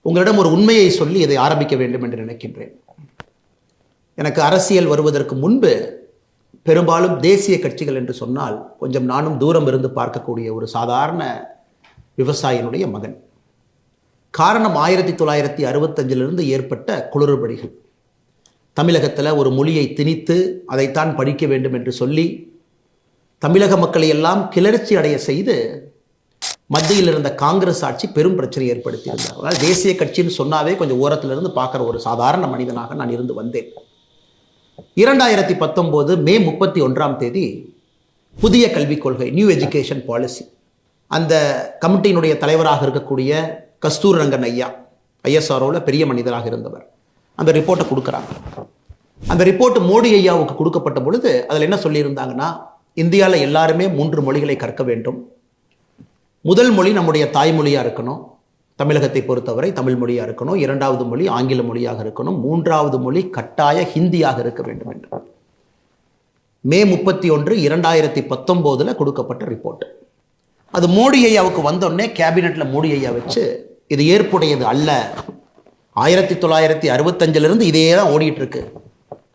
உங்களிடம் ஒரு உண்மையை சொல்லி இதை ஆரம்பிக்க வேண்டும் என்று நினைக்கின்றேன். எனக்கு அரசியல் வருவதற்கு முன்பு பெரும்பாலும் தேசிய கட்சிகள் என்று சொன்னால் கொஞ்சம் நானும் தூரம் இருந்து பார்க்கக்கூடிய ஒரு சாதாரண விவசாயினுடைய மகன். காரணம் 1965 ஏற்பட்ட குளறுபடிகள். தமிழகத்தில் ஒரு மொழியை திணித்து அதைத்தான் படிக்க வேண்டும் என்று சொல்லி தமிழக மக்களை எல்லாம் கிளர்ச்சி அடைய செய்து மத்தியில் இருந்த காங்கிரஸ் ஆட்சி பெரும் பிரச்சனை ஏற்படுத்தியிருந்தார். அதனால் தேசிய கட்சின்னு சொன்னாவே கொஞ்சம் ஓரத்திலிருந்து பார்க்குற ஒரு சாதாரண மனிதனாக நான் இருந்து வந்தேன். 2019 மே 31 புதிய கல்விக் கொள்கை, நியூ எஜுகேஷன் பாலிசி, அந்த கமிட்டியினுடைய தலைவராக இருக்கக்கூடிய கஸ்தூர் ரங்கன் ஐயா, ஐஎஸ்ஆர்ஓவில் பெரிய மனிதராக இருந்தவர், அந்த ரிப்போர்ட்டை கொடுக்குறாங்க. அந்த ரிப்போர்ட் மோடி ஐயாவுக்கு கொடுக்கப்பட்ட பொழுது அதில் என்ன சொல்லியிருந்தாங்கன்னா, இந்தியாவில் எல்லாருமே 3 மொழிகளை கற்க வேண்டும். முதல் மொழி நம்முடைய தாய்மொழியாக இருக்கணும், தமிழகத்தை பொறுத்தவரை தமிழ் மொழியாக இருக்கணும். 2வது மொழி ஆங்கில மொழியாக இருக்கணும். 3வது மொழி கட்டாய ஹிந்தியாக இருக்க வேண்டும் என்று மே 31, 2019 கொடுக்கப்பட்ட ரிப்போர்ட். அது மோடி ஐயாவுக்கு வந்தோடனே கேபினெட்டில் மோடி ஐயா வச்சு இது ஏற்புடையது அல்ல, 1965 இதே தான் ஓடிட்டு இருக்கு,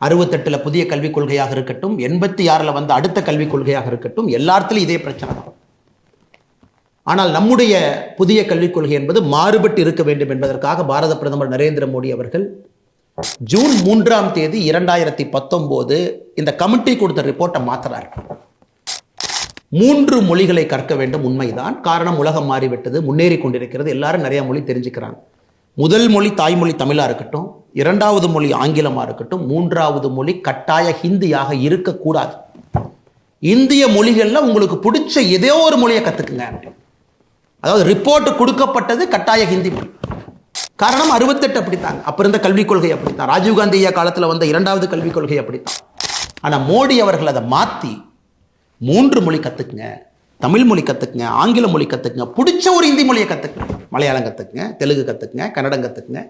68 புதிய கல்விக் கொள்கையாக இருக்கட்டும், 86 வந்த அடுத்த கல்விக் கொள்கையாக இருக்கட்டும், எல்லாத்திலும் இதே பிரச்சனை தான். ஆனால் நம்முடைய புதிய கல்விக் கொள்கை என்பது மாறுபட்டு இருக்க வேண்டும் என்பதற்காக பாரத பிரதமர் நரேந்திர மோடி அவர்கள் ஜூன் 3 2019 இந்த கமிட்டி கொடுத்த ரிப்போர்ட்டை மாத்துறார். 3 மொழிகளை கற்க வேண்டும், உண்மைதான். காரணம், உலகம் மாறிவிட்டது, முன்னேறி கொண்டிருக்கிறது, எல்லாரும் நிறைய மொழி தெரிஞ்சுக்கிறாங்க. முதல் மொழி தாய்மொழி தமிழாக இருக்கட்டும், 2வது மொழி ஆங்கிலமாக இருக்கட்டும், 3வது மொழி கட்டாய ஹிந்தியாக இருக்கக்கூடாது. இந்திய மொழிகளில் உங்களுக்கு பிடிச்ச ஏதோ ஒரு மொழியை கற்றுக்குங்க. அதாவது ரிப்போர்ட் கொடுக்கப்பட்டது கட்டாய ஹிந்தி மொழி. காரணம் 68 அப்படித்தாங்க, அப்போ இருந்த கல்விக் கொள்கை அப்படித்தான், ராஜீவ்காந்தி ஐயா காலத்தில் வந்த 2வது கல்விக் கொள்கை அப்படித்தான். ஆனால் மோடி அவர்கள் அதை மாற்றி 3 மொழி கற்றுக்குங்க, தமிழ் மொழி கற்றுக்குங்க, ஆங்கில மொழி கற்றுக்குங்க, பிடிச்ச ஒரு ஹிந்தி மொழியை கற்றுக்குங்க, மலையாளம் கற்றுக்குங்க, தெலுங்கு கற்றுக்குங்க, கன்னடம் கற்றுக்குங்க,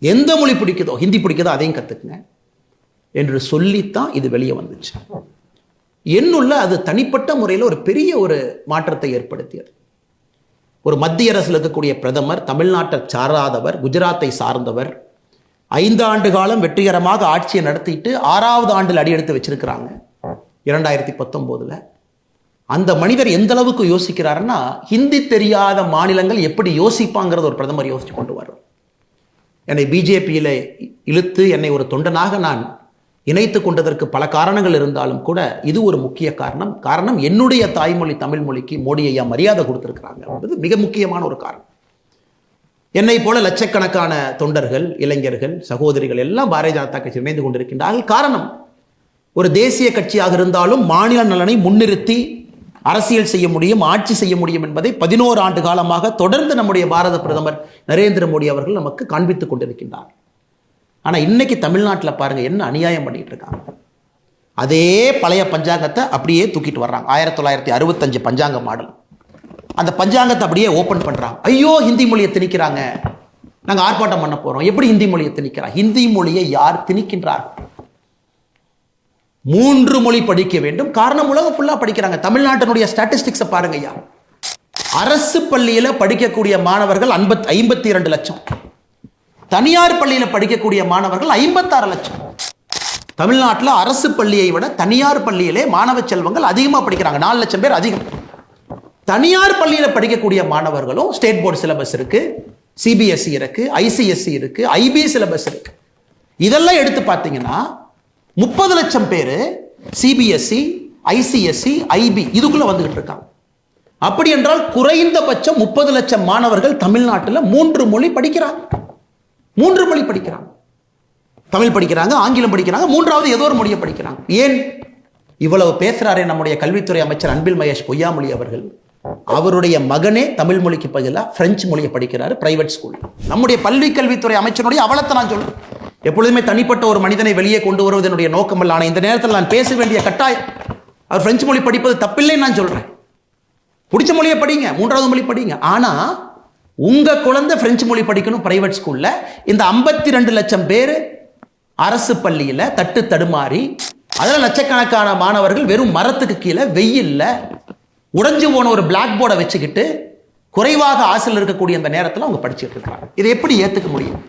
எந்த மொழி பிடிக்குதோ, ஹிந்தி பிடிக்குதோ அதையும் கற்றுக்குங்க என்று சொல்லித்தான் இது வெளியே வந்துச்சு. என்னுள்ள அது தனிப்பட்ட முறையில் ஒரு பெரிய ஒரு மாற்றத்தை ஏற்படுத்தியது. ஒரு மத்திய அரசில் இருக்கக்கூடிய பிரதமர், தமிழ்நாட்டை சாராதவர், குஜராத்தை சார்ந்தவர், 5 ஆண்டு காலம் வெற்றிகரமாக ஆட்சியை நடத்திட்டு 6வது ஆண்டில் அடியெடுத்து வச்சிருக்கிறாங்க 2019. அந்த மனிதர் எந்த அளவுக்கு யோசிக்கிறாருன்னா, ஹிந்தி தெரியாத மாநிலங்கள் எப்படி யோசிப்பாங்கிறது ஒரு பிரதமர் யோசிச்சு கொண்டு வர்றார். என்னை பிஜேபியில் இழுத்து என்னை ஒரு தொண்டனாக நான் இணைத்து கொண்டதற்கு பல காரணங்கள் இருந்தாலும் கூட இது ஒரு முக்கிய காரணம் என்னுடைய தாய்மொழி தமிழ் மொழிக்கு மோடி ஐயா மரியாதை கொடுத்திருக்கிறாங்க என்பது மிக முக்கியமான ஒரு காரணம். என்னை போல லட்சக்கணக்கான தொண்டர்கள், இளைஞர்கள், சகோதரிகள் எல்லாம் பாரதிய ஜனதா கட்சி இணைந்து கொண்டிருக்கின்றார்கள். காரணம், ஒரு தேசிய கட்சியாக இருந்தாலும் மாநில நலனை முன்னிறுத்தி அரசியல் செய்ய முடியும், ஆட்சி செய்ய முடியும் என்பதை 11 ஆண்டு காலமாக தொடர்ந்து நம்முடைய பாரத பிரதமர் நரேந்திர மோடி அவர்கள் நமக்கு காண்பித்துக் கொண்டிருக்கின்றார். ஆனால் இன்னைக்கு தமிழ்நாட்டில் பாருங்க என்ன அநியாயம் பண்ணிட்டு இருக்காங்க. அதே பழைய பஞ்சாங்கத்தை அப்படியே தூக்கிட்டு வர்றாங்க. 1965 பஞ்சாங்க மாடல், அந்த பஞ்சாங்கத்தை அப்படியே ஓப்பன் பண்றாங்க. ஐயோ ஹிந்தி மொழியை திணிக்கிறாங்க, நாங்கள் ஆர்ப்பாட்டம் பண்ண போறோம். எப்படி ஹிந்தி மொழியை திணிக்கிறாங்க? ஹிந்தி மொழியை யார் திணிக்கின்றார்கள்? 3 மொழி படிக்க வேண்டும். காரணம், உலகம் ஃபுல்லா படிக்கிறாங்க. தமிழ்நாட்டினுடைய ஸ்டாட்டிஸ்டிக்ஸை பாருங்க ஐயா. அரசு பள்ளியில் படிக்கக்கூடிய மாணவர்கள் 52 லட்சம், தனியார் பள்ளியில் படிக்கக்கூடிய மாணவர்கள் 56 லட்சம். தமிழ்நாட்டில் அரசு பள்ளியை விட தனியார் பள்ளியிலே மாணவ செல்வங்கள் அதிகமாக படிக்கிறாங்க, 4 லட்சம் பேர் அதிகம். தனியார் பள்ளியில் படிக்கக்கூடிய மாணவர்களும் ஸ்டேட் போர்டு சிலபஸ் இருக்கு, சிபிஎஸ்இ இருக்கு, ஐசிஎஸ்இ இருக்கு, ஐபி சிலபஸ் இருக்கு. இதெல்லாம் எடுத்து பார்த்தீங்கன்னா 30 லட்சம் பேர் சிபிஎஸ்இ, ஐசிஎஸ்இ, ஐபி இதுக்குள்ள வந்துகிட்டு இருக்காங்க. அப்படி என்றால் குறைந்தபட்சம் 30 லட்சம் மாணவர்கள் தமிழ்நாட்டில் 3 மொழி படிக்கிறாங்க. 3 மொழி படிக்கிறாங்க, தமிழ் படிக்கிறாங்க, ஆங்கிலம் படிக்கிறாங்க, 3வது ஏதோ ஒரு மொழியை படிக்கிறாங்க. ஏன் இவ்வளவு பேசுறாரே நம்முடைய கல்வித்துறை அமைச்சர் அன்பில் மகேஷ் பொய்யாமொழி அவர்கள், அவருடைய மகனே தமிழ் மொழிக்கு பதிலாக பிரெஞ்சு மொழியை படிக்கிறாரு பிரைவேட் ஸ்கூல். நம்முடைய பள்ளி கல்வித்துறை அமைச்சருடைய அவலத்தை நான் சொல்றேன். எப்பொழுதுமே தனிப்பட்ட ஒரு மனிதனை வெளியே கொண்டு வருவது என்னுடைய நோக்கம் அல்ல. ஆனால் இந்த நேரத்தில் நான் பேச வேண்டிய கட்டாயம், அவர் பிரெஞ்சு மொழி படிப்பது தப்பில்லைன்னு நான் சொல்றேன். பிடிச்ச மொழியை படிங்க, 3வது மொழி படிங்க. ஆனா உங்க குழந்தை பிரெஞ்சு மொழி படிக்கணும் பிரைவேட் ஸ்கூல்ல. இந்த 52 லட்சம் பேர் அரசு பள்ளியில தட்டு தடுமாறி, அதில் லட்சக்கணக்கான மாணவர்கள் வெறும் மரத்துக்கு கீழே வெயில்ல உடைஞ்சு போன ஒரு பிளாக் போர்டை வச்சுக்கிட்டு குறைவாக ஆசையில் இருக்கக்கூடிய அந்த நேரத்தில் அவங்க படிச்சுட்டு இருக்காங்க. இதை எப்படி ஏற்றுக்க முடியும்?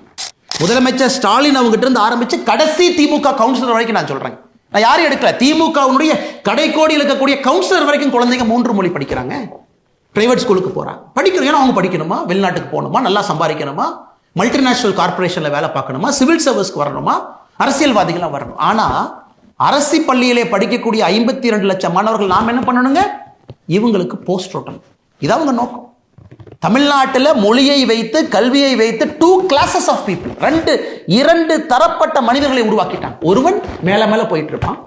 முதலமைச்சர் ஸ்டாலின் அவங்ககிட்ட இருந்து ஆரம்பிச்சு கடைசி திமுக கவுன்சிலர் வரைக்கும் நான் சொல்றேன். நான் யாரும் எடுக்கல. திமுகவுடைய கடைக்கோடியில் இருக்கக்கூடிய கவுன்சிலர் வரைக்கும் குழந்தைங்க 3 மொழி படிக்கிறாங்க. பிரைவேட் ஸ்கூலுக்கு போறாங்க, படிக்கணும். ஏன்னா அவங்க படிக்கணுமா, வெளிநாட்டுக்கு போகணுமா, நல்லா சம்பாதிக்கணுமா, மல்டிநேஷனல் கார்பரேஷன்ல வேலை பார்க்கணுமா, சிவில் சர்வீஸ்க்கு வரணுமா, அரசியல்வாதிகளாக வரணும். ஆனா அரசு பள்ளியிலே படிக்கக்கூடிய 52 லட்சம் மாணவர்கள் நாம் என்ன பண்ணணுங்க? இவங்களுக்கு போஸ்ட் ஓட்டணும். இது அவங்க நோக்கம். தமிழ்நாட்டில் மொழியை வைத்து, கல்வியை வைத்து 2 classes ஆஃப் பீப்புள், 2 தரப்பட்ட மனிதர்களை உருவாக்கிட்டான். ஒருவன் மேல மேல போயிட்டு இருப்பான்,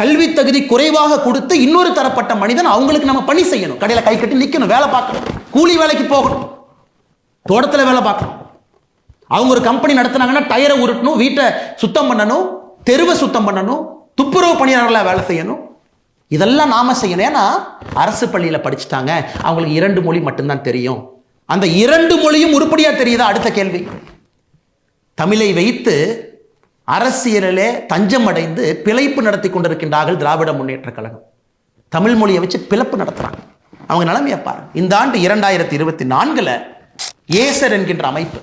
கல்வி தகுதி குறைவாக கொடுத்து இன்னொரு தரப்பட்ட மனிதன் அவங்களுக்கு நம்ம பணி செய்யணும். கடையில கை கட்டி நிக்கணும், வேலை பார்க்கணும், கூலி வேலைக்கு போகணும், தோட்டத்தில் வேலை பார்க்கணும். அவங்க ஒரு கம்பெனி நடத்தினாங்கன்னா டயரை உருட்டணும், வீட்டை சுத்தம் பண்ணணும், தெருவை சுத்தம் பண்ணணும், துப்புரவு பணியாளர்களாக வேலை செய்யணும். இதெல்லாம் நாம செய்யணும். ஏன்னா அரசு பள்ளியில் படிச்சுட்டாங்க, அவங்களுக்கு 2 மொழி மட்டும்தான் தெரியும். அந்த 2 மொழியும் உருப்படியா தெரியுதா? அடுத்த கேள்வி. தமிழை வைத்து அரசியலிலே தஞ்சம் அடைந்து பிழைப்பு நடத்தி கொண்டிருக்கின்றார்கள் திராவிட முன்னேற்ற கழகம். தமிழ் மொழியை வச்சு பிளப்பு நடத்துறாங்க. அவங்க நிலைமையை பாருங்க. இந்த ஆண்டு 2024 ஏசர் என்கின்ற அமைப்பு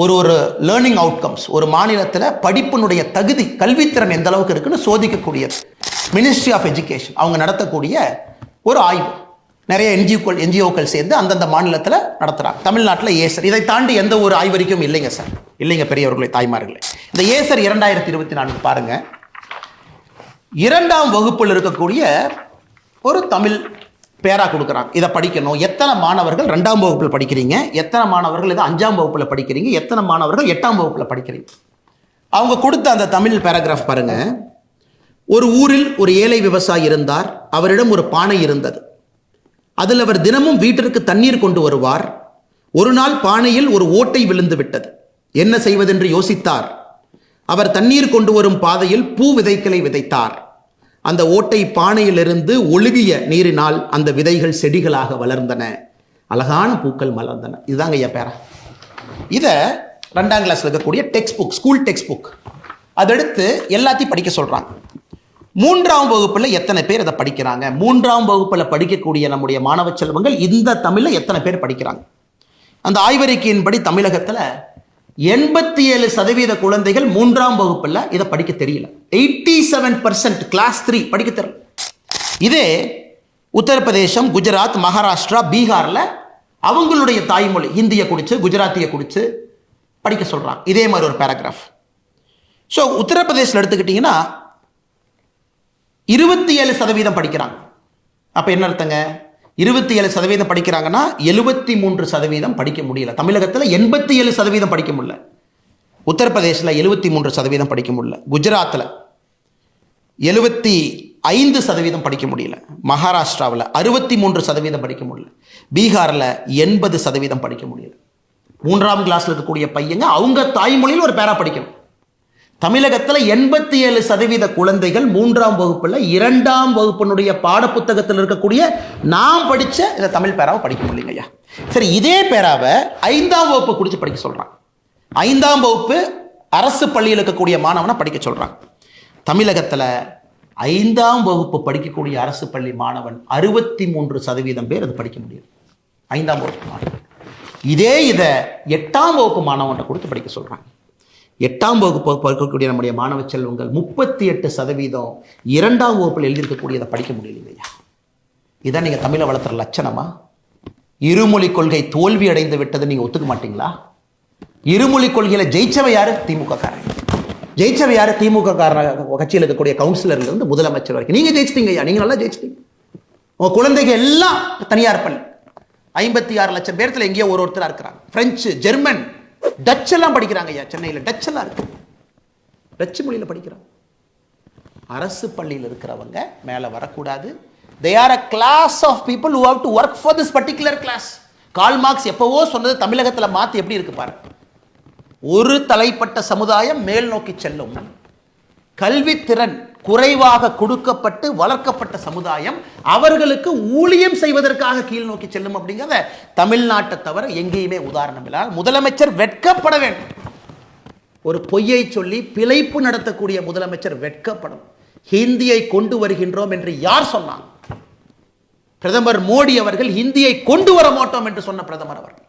ஒரு லேர்னிங் அவுட்கம்ஸ், ஒரு மாநிலத்தில் படிப்பினுடைய தகுதி, கல்வித்திறன் எந்த அளவுக்கு இருக்குன்னு சோதிக்கக்கூடியது. மினிஸ்ட்ரி ஆஃப் எஜுகேஷன் அவங்க நடத்தக்கூடிய ஒரு ஆய்வு. நிறைய என்ஜிஓக்கள் சேர்ந்து அந்தந்த மாநிலத்தில் நடத்துகிறாங்க. தமிழ்நாட்டில் ஏசர். இதை தாண்டி எந்த ஒரு ஆய்வறிக்கையும் இல்லைங்க சார், இல்லைங்க பெரியவர்களே, தாய்மார்களே. இந்த ஏசர் 2024 பாருங்க. 2ஆம் வகுப்பில் இருக்கக்கூடிய ஒரு தமிழ் பேரா கொடுக்குறாங்க. இதை படிக்கணும். எத்தனை மாணவர்கள் 2ஆம் வகுப்பில் படிக்கிறீங்க, எத்தனை மாணவர்கள் இதை 5ஆம் வகுப்பில் படிக்கிறீங்க, எத்தனை மாணவர்கள் 8ஆம் வகுப்பில் படிக்கிறீங்க. அவங்க கொடுத்த அந்த தமிழ் பேராகிராஃப் பாருங்க. ஒரு ஊரில் ஒரு ஏழை விவசாயி இருந்தார். அவரிடம் ஒரு பானை இருந்தது. அதில் அவர் தினமும் வீட்டிற்கு தண்ணீர் கொண்டு வருவார். ஒரு நாள் பானையில் ஒரு ஓட்டை விழுந்து விட்டது. என்ன செய்வதென்று யோசித்தார். அவர் தண்ணீர் கொண்டு வரும் பாதையில் பூ விதைகளை விதைத்தார். அந்த ஓட்டை பானையிலிருந்து ஒழுகிய நீரினால் அந்த விதைகள் செடிகளாக வளர்ந்தன, அழகான பூக்கள் மலர்ந்தன. இதுதாங்க ஐயா பேரா. இதை 2ஆம் கிளாஸ்ல இருக்கக்கூடிய textbook, school textbook, அதெடுத்து எல்லாத்தையும் படிக்க சொல்றாங்க. 3ஆம் வகுப்புல எத்தனை பேர் இதை படிக்கிறாங்க? 3ஆம் வகுப்புல படிக்கக்கூடிய நம்முடைய மாணவ செல்வங்கள் இந்த தமிழ்ல எத்தனை பேர் படிக்கிறாங்க? அந்த ஆய்வறிக்கையின்படி தமிழகத்துல 87% குழந்தைகள் 3ஆம் வகுப்புல இதை படிக்க தெரியல. 87% கிளாஸ் 3 படிக்க தெரியல. இதே உத்தரப்பிரதேசம், குஜராத், மகாராஷ்டிரா, பீகார்ல அவங்களுடைய தாய்மொழி ஹிந்தியை குடிச்சு, குஜராத்தியை குடிச்சு படிக்க சொல்றாங்க. இதே மாதிரி ஒரு பேராகிராஃப். ஸோ உத்தரப்பிரதேசில் எடுத்துக்கிட்டீங்கன்னா 27% படிக்கிறாங்க. அப்ப என்ன அர்த்தங்க? 27% படிக்கிறாங்கன்னா 73% படிக்க முடியல. தமிழகத்தில் 87% படிக்க முடியல. உத்தரப்பிரதேசில் 73% படிக்க முடியல. குஜராத்தில் 75% படிக்க முடியல. மகாராஷ்டிராவில் 63% படிக்க முடியல. பீகாரில் 80% படிக்க முடியல. 3ஆம் கிளாஸ்ல இருக்கக்கூடிய பையங்க அவங்க தாய்மொழியில் ஒரு பேரா படிக்கணும். தமிழகத்தில் 87% குழந்தைகள் 3ஆம் வகுப்புல 2ஆம் வகுப்பினுடைய பாடப்புத்தகத்தில் இருக்கக்கூடிய நாம் படிச்ச இந்த தமிழ் பேராவை படிக்க முடியலைங்க ஐயா. சரி, இதே பேராவை 5ஆம் வகுப்பு குடிச்சு படிக்க சொல்றாங்க. 5ஆம் வகுப்பு அரசு பள்ளியில் இருக்கக்கூடிய மாணவனை படிக்க சொல்றாங்க. தமிழகத்தில் 5ஆம் வகுப்பு படிக்கக்கூடிய அரசு பள்ளி மாணவன் 63% பேர் அது படிக்க முடியும். 5ஆம் வகுப்பு மாணவன். இதை 8ஆம் வகுப்பு மாணவன் கொடுத்து படிக்க சொல்றாங்க. 8ஆம் வகுப்பு படிக்கக்கூடிய நம்முடைய மாணவ செல்வங்கள் 38% 2ஆம் வகுப்பில் எழுதியிருக்கக்கூடியதை படிக்க முடியலையா? இதான் நீங்க தமிழை வளர்த்துற லட்சணமா? இருமொழி கொள்கை தோல்வி அடைந்து விட்டது நீங்க ஒத்துக்க மாட்டீங்களா? இருமொழி கொள்கையில ஜெயிச்சவை யாரு? திமுக காரன். ஜெயிச்சவை யாரு? திமுக கட்சியில் இருக்கக்கூடிய கவுன்சிலர்ல இருந்து முதலமைச்சர் வரைக்கும் நீங்க ஜெயிச்சிட்டீங்க ஐயா. நீங்க நல்லா ஜெயிச்சிட்டீங்க. உங்க குழந்தைகள் எல்லாம் தனியார் பள்ளி 56 லட்சம் பேர்த்துல எங்கேயோ ஒருத்தரா இருக்கிறாங்க. பிரெஞ்சு, ஜெர்மன், டச் எல்லாம் படிக்கிறாங்க ஐயா. சென்னையில் டச் எல்லாம் இருக்கு. டச்சு மொழியில் படிக்கிறாங்க. அரசு பள்ளியில் இருக்கிறவங்க மேல வரக்கூடாது. they are a class of people who have to work for this particular class. Karl Marx எப்பவோ சொன்னது தமிழகத்தில் மாத்தி எப்படி இருக்கு பாருங்க. ஒரு தலைப்பட்ட சமுதாயம் மேல் நோக்கி செல்லும், கல்வித்திறன் குறைவாக கொடுக்கப்பட்டு வளர்க்கப்பட்ட சமுதாயம் அவர்களுக்கு ஊழியம் செய்வதற்காக கீழ் நோக்கி செல்லும் அப்படிங்கிறத தமிழ்நாட்டை தவிர எங்கேயுமே உதாரணம் இல்லை. முதலமைச்சர் வெட்கப்பட வேண்டும். ஒரு பொய்யை சொல்லி பிழைப்பு நடத்தக்கூடிய முதலமைச்சர் வெட்கப்படும். ஹிந்தியை கொண்டு வருகின்றோம் என்று யார் சொன்னாங்க? பிரதமர் மோடி அவர்கள் ஹிந்தியை கொண்டு வர மாட்டோம் என்று சொன்ன பிரதமர் அவர்கள்.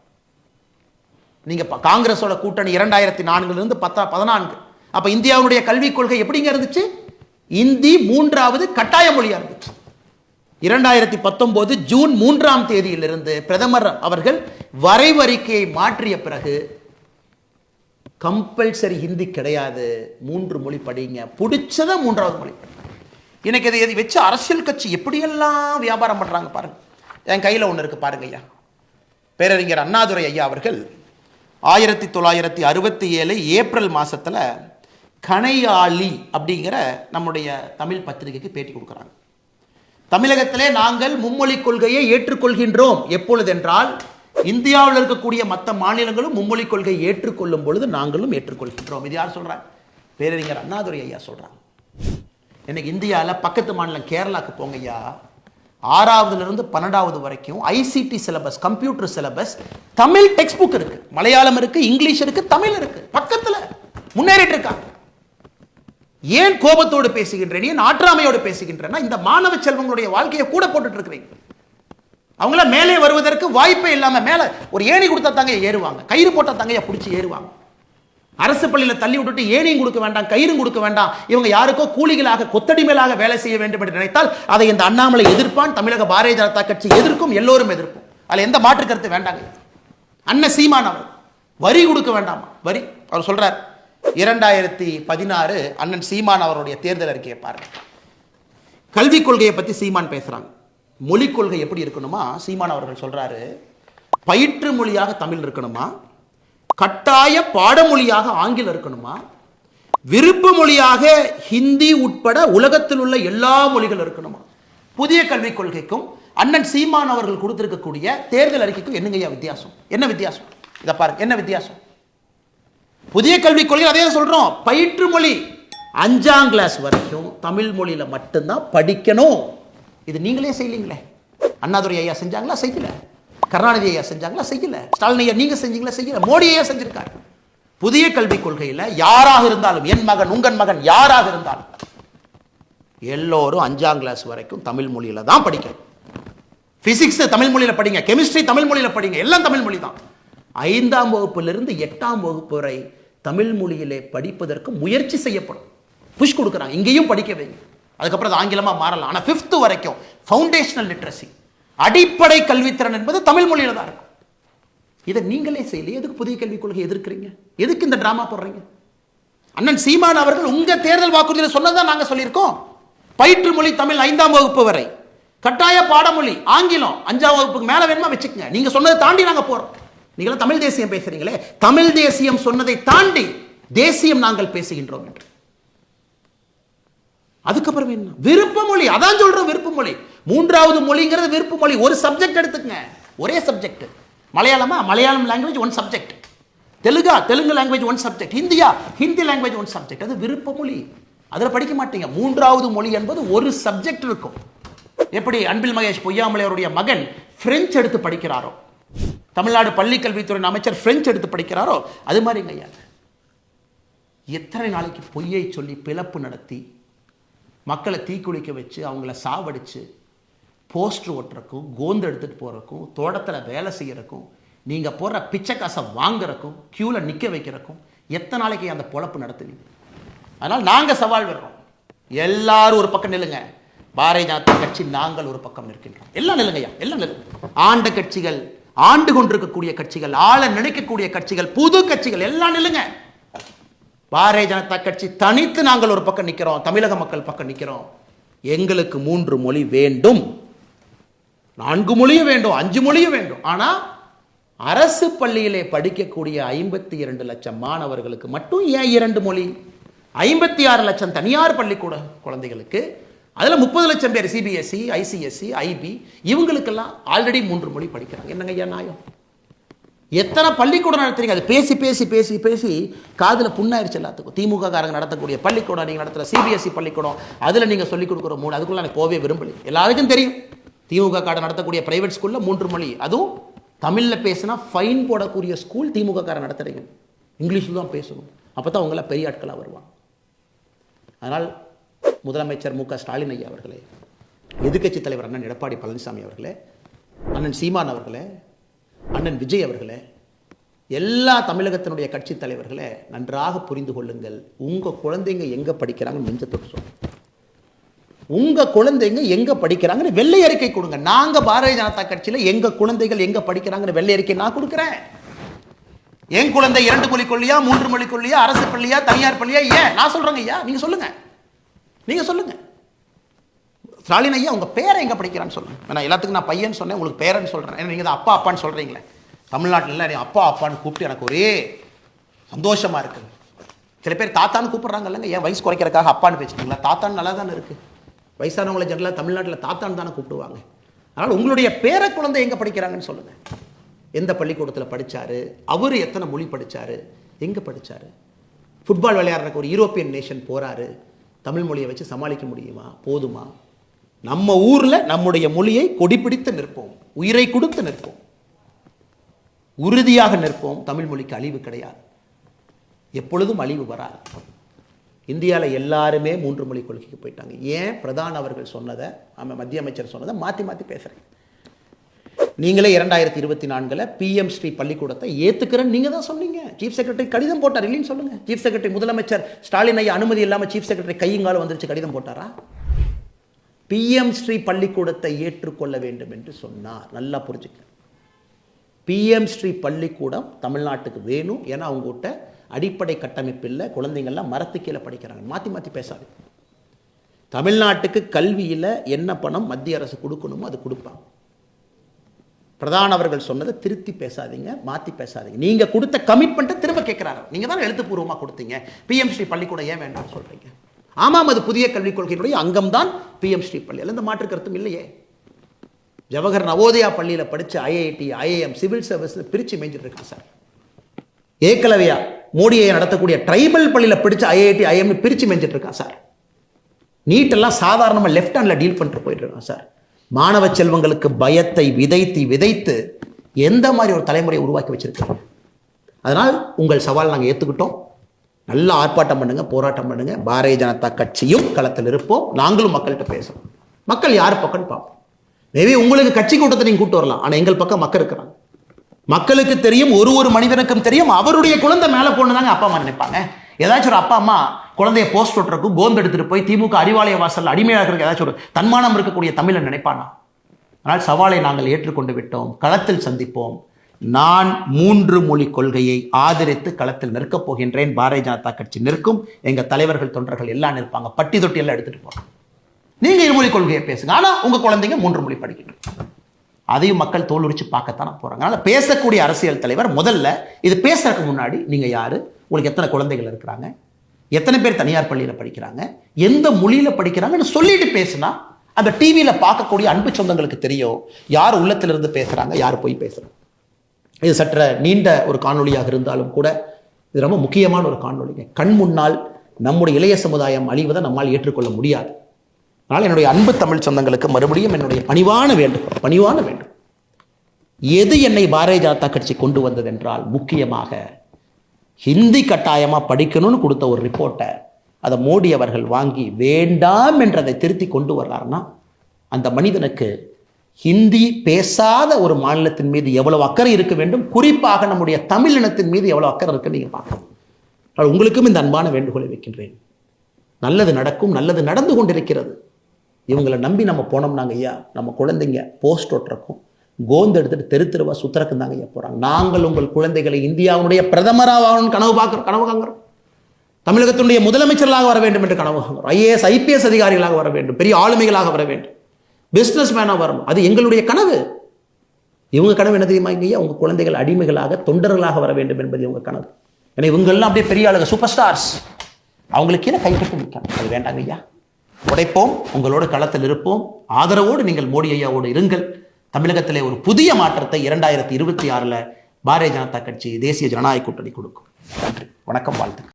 நீங்க காங்கிரஸோட கூட்டணி 2004 14, அப்ப இந்தியாவுடைய கல்விக் கொள்கை எப்படிங்க இருந்துச்சு? இந்தி 3வது கட்டாய மொழியா இருந்துச்சு. 2019 ஜூன் 3ஆம் தேதியிலிருந்து பிரதமர் அவர்கள் வரைவறிக்கையை மாற்றிய பிறகு கம்பல்சரி ஹிந்தி கிடையாது, 3 மொழி படிங்க, பிடிச்சத 3வது மொழி. எனக்கு இதை வச்சு அரசியல் கட்சி எப்படியெல்லாம் வியாபாரம் பண்றாங்க பாருங்க. என் கையில் ஒன்று இருக்கு பாருங்க ஐயா. பேரறிஞர் அண்ணாதுரை ஐயா அவர்கள் 1967 ஏப்ரல் மாசத்துல கணையாளி அப்படிங்கிற நம்முடைய தமிழ் பத்திரிகைக்கு பேட்டி கொடுக்குறாங்க. தமிழகத்திலே நாங்கள் மும்மொழி கொள்கையை ஏற்றுக்கொள்கின்றோம். எப்பொழுது என்றால் இந்தியாவில் இருக்கக்கூடிய மற்ற மாநிலங்களும் மும்மொழி கொள்கையை ஏற்றுக்கொள்ளும் பொழுது நாங்களும் ஏற்றுக்கொள்கின்றோம். இது யார் சொல்றாங்க? பேரறிஞர் அண்ணாதுரை ஐயா சொல்றாங்க. இன்னைக்கு இந்தியாவில் பக்கத்து மாநிலம் கேரளாக்கு போங்க ஐயா, 6வதுலேருந்து 12வது வரைக்கும் ICT syllabus, computer syllabus, Tamil text book இருக்கு, மலையாளம் இருக்கு, இங்கிலீஷ் இருக்கு, தமிழ் இருக்கு, பக்கத்தில் முன்னேறிட்டு இருக்காங்க. ஏன் கோபத்தோடு பேசுகின்றேன், ஏன் ஆற்றாமையோடு பேசுகின்றேன்னா இந்த மாணவ செல்வங்களுடைய வாழ்க்கையை கூட போட்டுட்டு இருக்கிறீங்க. அவங்கள மேலே வருவதற்கு வாய்ப்பே இல்லாம மேல ஒரு ஏணி கொடுத்தா தாங்க ஏறுவாங்க, கயிறு போட்டா தாங்க பிடிச்சி ஏறுவாங்க. அரசு பள்ளியில் தள்ளி விட்டுட்டு ஏணியும் கொடுக்க வேண்டாம், கயிறும் கொடுக்க வேண்டாம், இவங்க யாருக்கோ கூலிகளாக கொத்தடிமைகளாக வேலை செய்ய வேண்டும் என்று நினைத்தால் அதை இந்த அண்ணாமலை எதிர்ப்பான், தமிழக பாரதிய ஜனதா கட்சி எதிர்க்கும், எல்லோரும் எதிர்க்கும். அதில் எந்த மாற்று கருத்து வேண்டாங்க. அண்ணன் சீமான் அவர் வரி கொடுக்க வேண்டாமா? வரி அவர் சொல்றார். 2016 அண்ணன் சீமான் அவருடைய தேர்தல் அறிக்கையை பாருங்க. கல்விக் கொள்கையை பத்தி சீமான் பேசுறாங்க. மொழிக் கொள்கை எப்படி இருக்கணுமா? சீமான் அவர்கள் சொல்றாரு, பயிற்று மொழியாக தமிழ் இருக்கணுமா, கட்டாய பாடமொழியாக ஆங்கிலம் இருக்கணுமா, விருப்ப மொழியாக ஹிந்தி உட்பட உலகத்தில் உள்ள எல்லா மொழிகள் இருக்கணுமா. புதிய கல்விக் கொள்கைக்கும் அண்ணன் சீமான் அவர்கள் கொடுத்திருக்கக்கூடிய தேர்தல் அறிக்கைக்கும் என்னங்கய்யா வித்தியாசம்? என்ன வித்தியாசம்? இதை பாருங்க, என்ன வித்தியாசம்? புதிய கல்விக் கொள்கை அதே சொல்றோம், பயிற்று மொழி 5ஆம் கிளாஸ் வரைக்கும் தமிழ் மொழியில மட்டும்தான் படிக்கணும். இது நீங்களே செய்யலீங்களே. அண்ணாதுரை ஐயா செஞ்சாங்களா? செய்யல. கருணாநிதி ஐயா செஞ்சாங்களா? செய்யல. ஸ்டாலின் ஐயா நீங்க செஞ்சீங்களா? செய்யல. மோடி ஐயா செஞ்சிருக்காரு. புதிய கல்விக் கொள்கையில் யாராக இருந்தாலும், என் மகன் உங்கள் மகன் யாராக இருந்தாலும் எல்லோரும் 5ஆம் கிளாஸ் வரைக்கும் தமிழ் மொழியில தான் படிக்கணும். பிசிக்ஸ் தமிழ் மொழியில படிங்க, கெமிஸ்ட்ரி தமிழ் மொழியில படிங்க, எல்லாம் தமிழ் மொழி தான். 5ஆம் வகுப்பிலிருந்து 8ஆம் வகுப்பு வரை தமிழ் மொழியிலே படிப்பதற்கு முயற்சி செய்யப்படும். புஷ் கொடுக்குறாங்க, இங்கேயும் படிக்க வைங்க. அதுக்கப்புறம் அது ஆங்கிலமா மாறலாம். ஆனால் 5th வரைக்கும் ஃபவுண்டேஷனல் லிட்ரஸி, அடிப்படை கல்வித்திறன் என்பது தமிழ் மொழியில தான் இருக்கும். இதை நீங்களே செய்யல. எதுக்கு புதிய கல்விக் கொள்கை எதிர்க்கிறீங்க? எதுக்கு இந்த டிராமா போடுறீங்க? அண்ணன் சீமான் அவர்கள் உங்க தேர்தல் வாக்குறுதியில் சொன்னதான் நாங்க சொல்லியிருக்கோம். பயிற்று மொழி தமிழ் 5ஆம் வகுப்பு வரை, கட்டாய பாடமொழி ஆங்கிலம் 5ஆம் வகுப்புக்கு மேல வேணுமா வச்சுக்கங்க. நீங்க சொன்னதை தாண்டி நாங்க போறோம். நீங்களும் தமிழ் தேசியம் பேசுறீங்களே, தமிழ் தேசியம் சொன்னதை தாண்டி தேசியம் நாங்கள் பேசுகின்றோம் என்று. அதுக்கப்புறம் என்ன? விருப்ப மொழி, அதான் சொல்றோம் விருப்ப மொழி. 3வது மொழிங்கிறது விருப்ப மொழி. ஒரு சப்ஜெக்ட் எடுத்துக்கங்க, ஒரே சப்ஜெக்ட். மலையாளமா, மலையாளம் லாங்குவேஜ் 1 சப்ஜெக்ட். தெலுங்கா, தெலுங்கு லாங்குவேஜ் 1 சப்ஜெக்ட். ஹிந்தியா, ஹிந்தி லாங்குவேஜ் 1 சப்ஜெக்ட். அது விருப்ப மொழி. அதில் படிக்க மாட்டீங்க. 3வது மொழி என்பது ஒரு சப்ஜெக்ட் இருக்கும். எப்படி அன்பில் மகேஷ் பொய்யாமலை அவருடைய மகன் பிரெஞ்சு எடுத்து படிக்கிறாரோ, தமிழ்நாடு பள்ளி கல்வித்துறை அமைச்சர் பிரெஞ்சு எடுத்து படிக்கிறாரோ, அது மாதிரிங்க ஐயா. எத்தனை நாளைக்கு பொய்யை சொல்லி பிளப்பு நடத்தி மக்களை தீக்குளிக்க வச்சு அவங்கள சாவடிச்சு போஸ்டர் ஓட்டுறக்கும், கோந்து எடுத்துட்டு போறக்கும், தோட்டத்தில் வேலை செய்யறக்கும், நீங்க போடுற பிச்சை காசை வாங்குறக்கும், கியூல நிக்க வைக்கிறக்கும் எத்தனை நாளைக்கு அந்த பொழப்பு நடத்துவீங்க? அதனால் நாங்க சவால் விடுறோம். எல்லாரும் ஒரு பக்கம் நில்லுங்க. பாரதிய ஜனதா கட்சி நாங்கள் ஒரு பக்கம் நிற்கின்றோம். எல்லாம் நில்லுங்கய்யா, எல்லாம் நில்லுங்க. ஆண்ட கட்சிகள், ஆண்டு கொண்டிருக்கக்கூடிய கட்சிகள், ஆள நினைக்கக்கூடிய கட்சிகள், புது கட்சிகள் எல்லாம் நில்லுங்க. பாரதிய ஜனதா கட்சி தனித்து நாங்கள் ஒரு பக்கம் நிற்கிறோம், தமிழக மக்கள் பக்கம் நிற்கிறோம். எங்களுக்கு 3 மொழி வேண்டும், 4 மொழியும் வேண்டும், 5 மொழியும் வேண்டும். ஆனா அரசு பள்ளியிலே படிக்கக்கூடிய 52 லட்சம் மாணவர்களுக்கு மட்டும் ஏன் 2 மொழி? 56 லட்சம் தனியார் பள்ளிக்கூட குழந்தைகளுக்கு, அதுல 30 லட்சம் பேர் சிபிஎஸ்இ, ஐசிஎஸ்இ, ஐபி, இவங்களுக்கெல்லாம் ஆல்ரெடி 3 மொழி படிக்கிறாங்க. என்னங்க ஐயா நியாயம்? எத்தனை பள்ளிக்கூடம் நடத்துறீங்க? அது பேசி பேசி பேசி பேசி காதுல புண்ணாயிருச்சு எல்லாத்துக்கும். திமுக காரங்க நடத்தக்கூடிய பள்ளிக்கூடம், நீங்க நடத்துற சிபிஎஸ்இ பள்ளிக்கூடம், அதுல நீங்க சொல்லிக் கொடுக்குற மூணு, அதுக்குள்ள எனக்கு போவே விரும்பல. எல்லாருக்கும் தெரியும் திமுக காரன் நடத்தக்கூடிய பிரைவேட் ஸ்கூல்ல 3 மொழி, அதுவும் தமிழ்ல பேசினா ஃபைன் போடக்கூடிய ஸ்கூல் திமுக காரன் நடத்துறீங்க. இங்கிலீஷ்ல தான் பேசணும், அப்பதான் அவங்கள பெரிய ஆட்களா வருவாங்க. அதனால் முதலமைச்சர் மு க ஸ்டாலின் ஐயா அவர்களே, எதிர்க்கட்சி தலைவர் அண்ணன் எடப்பாடி பழனிசாமி அவர்களே, அண்ணன் சீமான் அவர்களே, அண்ணன் விஜய் அவர்களே, எல்லா தமிழகத்தினுடைய கட்சி தலைவர்களே, நன்றாக புரிந்து கொள்ளுங்கள். உங்க குழந்தைங்க எங்க படிக்கிறாங்கன்னு நெஞ்ச தொட்டு சொல்லுங்க. உங்க குழந்தைங்க எங்க படிக்கிறாங்கன்னு வெள்ளை அறிக்கை கொடுங்க. நாங்க பாரதிய ஜனதா கட்சியில எங்க குழந்தைகள் எங்க படிக்கிறாங்கன்னு வெள்ளை அறிக்கை நான் கொடுக்கிறேன். என் குழந்தை 2 மொழி கொள்ளியா, 3 மொழி கொள்ளியா, அரசு பள்ளியா, தனியார் பள்ளியா, ஏன் நான் சொல்றேங்க ஐயா, நீங்க சொல்லுங்க. நீங்க சொல்லுங்க. ஸ்டாலின் ஐயா உங்க பேரை எங்க படிக்கிறான்னு சொல்லுங்க. நான் எல்லாத்துக்கும் நான் பையன் சொன்னேன், உங்களுக்கு பேரன்னு சொல்றேன். ஏன்னா நீங்க தான் அப்பா அப்பான்னு சொல்றீங்களே. தமிழ்நாட்டில் நீ அப்பா அப்பான்னு கூப்பிட்டு எனக்கு ஒரே சந்தோஷமா இருக்கு. சில பேர் தாத்தான்னு கூப்பிடுறாங்க இல்லைங்க, ஏன் வயசு குறைக்கிறதுக்காக அப்பான்னு பேசுறீங்களா? தாத்தான்னு நல்லா தானே இருக்கு. வயசானவங்களை ஜெனரலாக தமிழ்நாட்டில் தாத்தான்னு தானே கூப்பிடுவாங்க. அதனால் உங்களுடைய பேர குழந்தை எங்கே படிக்கிறாங்கன்னு சொல்லுங்கள். எந்த பள்ளிக்கூடத்தில் படித்தார், அவர் எத்தனை மொழி படித்தார், எங்கே படித்தார்? ஃபுட்பால் விளையாடுறக்கு ஒரு யூரோப்பியன் நேஷன் போகிறாரு, தமிழ் மொழியை வச்சு சமாளிக்க முடியுமா? போதுமா? நம்ம ஊரில் நம்முடைய மொழியை கொடிப்பிடித்து நிற்போம், உயிரை கொடுத்து நிற்போம், உறுதியாக நிற்போம். தமிழ் மொழிக்கு அழிவு கிடையாது, எப்பொழுதும் அழிவு வராது. இந்தியாவில் எல்லாருமே 3 மொழி கொள்கைக்கு போயிட்டாங்க. ஏன்? பிரதான் அவர்கள் சொன்னதை, மத்திய அமைச்சர் சொன்னதை மாற்றி மாற்றி பேசுகிறேன். நீங்களே 2024 PM ஸ்ரீ பள்ளிக்கூடத்தை ஏற்றுக்கிறேன்னு நீங்கள் தான் சொன்னீங்க. சீஃப் செக்ரட்டரி கடிதம் போட்டார் இல்லைன்னு சொல்லுங்கள். சீஃப் செக்ரட்டரி முதலமைச்சர் ஸ்டாலின் ஐயா அனுமதி இல்லாமல் சீஃப் செக்ரட்டரி கையங்காலம் வந்துருச்சு, கடிதம் போட்டாரா? PM ஸ்ரீ பள்ளிக்கூடத்தை ஏற்றுக்கொள்ள வேண்டும் என்று சொன்னார். நல்லா புரிஞ்சுக்க. PM ஸ்ரீ பள்ளிக்கூடம் தமிழ்நாட்டுக்கு வேணும். ஏன்னா அவங்ககிட்ட அடிப்படை கட்டமைப்பு இல்லை, குழந்தைங்கள்லாம் மரத்து கீழே படிக்கிறாங்க. மாற்றி மாற்றி பேசாது. தமிழ்நாட்டுக்கு கல்வியில் என்ன பணம் மத்திய அரசு கொடுக்கணுமோ அது கொடுப்பாங்க. பிரதான் அவர்கள் சொன்னதை திருத்தி பேசாதீங்க, மாற்றி பேசாதீங்க. நீங்கள் கொடுத்த கமிட்மெண்ட்டை திரும்ப கேட்குறாரு. நீங்கள் தான் எழுத்துப்பூர்வமாக கொடுத்தீங்க. PM ஸ்ரீ பள்ளிக்கூடம் ஏன் வேண்டாம்னு சொல்கிறீங்க? ஆமாம், அது புதிய கல்விக் கொள்கையினுடைய அங்கம் தான் PM ஸ்ரீ பள்ளி. எந்த மாற்று கருத்தும் இல்லையே. ஜவஹர் நவோதயா பள்ளியில் படித்த IIT, IIM, சிவில் சர்வீஸ் பிரித்து மேய்ஞ்சிட்டு இருக்கான் சார். ஏகலவ்யா மோடியை நடத்தக்கூடிய ட்ரைபல் பள்ளியில் படித்த IIT, IIM பிரித்து மேய்ஞ்சிட்டு இருக்கான் சார். நீட்டெல்லாம் சாதாரணமாக லெஃப்ட் ஹேண்டில் டீல் பண்ணிட்டு போயிட்டு இருக்கான் சார். மாணவ செல்வங்களுக்கு பயத்தை விதைத்து விதைத்து எந்த மாதிரி ஒரு தலைமுறையை உருவாக்கி வச்சிருக்காங்க. அதனால் உங்கள் சவால் நாங்கள் ஏற்றுக்கிட்டோம். நல்ல ஆர்ப்பாட்டம் பண்ணுங்க, போராட்டம் பண்ணுங்க. பாரதிய ஜனதா கட்சியும் களத்தில் இருப்போம். நாங்களும் மக்கள்கிட்ட பேசுவோம். மக்கள் யார் பக்கம்னு பார்ப்போம். மேபி உங்களுக்கு கட்சி கூட்டத்தை நீங்கள் கூட்டு வரலாம், ஆனால் எங்கள் பக்கம் மக்கள் இருக்கிறாங்க. மக்களுக்கு தெரியும், ஒரு மனிதனுக்கும் தெரியும், அவருடைய குழந்தை மேலே போனதாங்க அப்பா அம்மா நினைப்பாங்க. ஏதாச்சும் ஒரு அப்பா அம்மா குழந்தைய போஸ்ட் ஒட்டுறக்கும் கோந்து எடுத்துட்டு போய் திமுக அறிவாலய வாசல் அடிமையாக இருக்க ஏதாச்சும் ஒரு தன்மானம் இருக்கக்கூடிய தமிழன் நினைப்பானா? ஆனால் சவாலை நாங்கள் ஏற்றுக்கொண்டு விட்டோம். களத்தில் சந்திப்போம். நான் 3 மொழி கொள்கையை ஆதரித்து களத்தில் நிற்கப் போகின்றேன். பாரதிய ஜனதா கட்சி நிற்கும். எங்க தலைவர்கள் தொண்டர்கள் எல்லாம் நிற்பாங்க. பட்டி தொட்டி எல்லாம் எடுத்துட்டு போறோம். நீங்க 2 மொழி கொள்கையை பேசுங்க, ஆனா உங்க குழந்தைங்க 3 மொழி படிக்கணும். அதையும் மக்கள் தோல் உரிச்சு பார்க்கத்தானே போறாங்க. அதனால பேசக்கூடிய அரசியல் தலைவர் முதல்ல இது பேசுறதுக்கு முன்னாடி நீங்க யாரு, உங்களுக்கு எத்தனை குழந்தைகள் இருக்கிறாங்க, எத்தனை பேர் தனியார் பள்ளியில் படிக்கிறாங்க, எந்த மொழியில் படிக்கிறாங்கன்னு சொல்லிட்டு பேசுனா அந்த டிவியில் பார்க்கக்கூடிய அன்பு சொந்தங்களுக்கு தெரியும் யார் உள்ளத்திலிருந்து பேசுறாங்க, யார் போய் பேசுறாங்க. இது சற்ற நீண்ட ஒரு காணொலியாக இருந்தாலும் கூட இது ரொம்ப முக்கியமான ஒரு காணொலிங்க. கண் முன்னால் நம்முடைய இளைய சமுதாயம் அழிவதை நம்மால் ஏற்றுக்கொள்ள முடியாது. அதனால் என்னுடைய அன்பு தமிழ் சொந்தங்களுக்கு மறுபடியும் என்னுடைய பணிவான வேண்டும். எது என்னை பாரதிய ஜனதா கட்சி கொண்டு வந்தது என்றால், முக்கியமாக ஹிந்தி கட்டாயமாக படிக்கணும்னு கொடுத்த ஒரு ரிப்போர்ட்டை அதை மோடி அவர்கள் வாங்கி வேண்டாம் என்றதை திருத்தி கொண்டு வர்றாருன்னா அந்த மனிதனுக்கு ஹிந்தி பேசாத ஒரு மாநிலத்தின் மீது எவ்வளவு அக்கறை இருக்க வேண்டும், குறிப்பாக நம்முடைய தமிழ் இனத்தின் மீது எவ்வளவு அக்கறை இருக்குன்னு நீங்கள் பார்க்கணும். உங்களுக்கும் இந்த அன்பான வேண்டுகோளை வைக்கின்றேன். நல்லது நடக்கும், நல்லது நடந்து கொண்டிருக்கிறது. இவங்களை நம்பி நம்ம போனோம்னாங்க ஐயா, நம்ம குழந்தைங்க போஸ்ட் ஒட்டுறக்கும் கோந்து எடுத்துட்டு தெருவா சுத்தரக்கும் தாங்க ஐயா போறாங்க. நாங்கள் உங்கள் குழந்தைகளை இந்தியாவுடைய பிரதமராக கனவு காண்கிறோம். தமிழகத்தினுடைய முதலமைச்சர்களாக வர வேண்டும் என்று கனவு காண்கிறோம். IAS, IPS அதிகாரிகளாக வர வேண்டும், பெரிய ஆளுமைகளாக வர வேண்டும், பிசினஸ் மேனாக வரணும். அது எங்களுடைய கனவு. இவங்க கனவு என்ன தெரியுமா ஐயா? உங்க குழந்தைகள் அடிமைகளாக தொண்டர்களாக வர வேண்டும் என்பது இவங்க கனவு. ஏன்னா இவங்கெல்லாம் அப்படியே பெரிய ஆளுங்க, சூப்பர் ஸ்டார்ஸ். அவங்களுக்கு கீழே கைகட்டி நிற்கணும். அது வேண்டாங்க ஐயா. உடைப்போம், உங்களோட களத்தில் இருப்போம். ஆதரவோடு நீங்கள் மோடி ஐயாவோடு இருங்கள். தமிழகத்திலே ஒரு புதிய மாற்றத்தை 2026 பாரதிய ஜனதா கட்சி, தேசிய ஜனநாயக கூட்டணி கொடுக்கும். நன்றி, வணக்கம், வாழ்த்துக்கள்.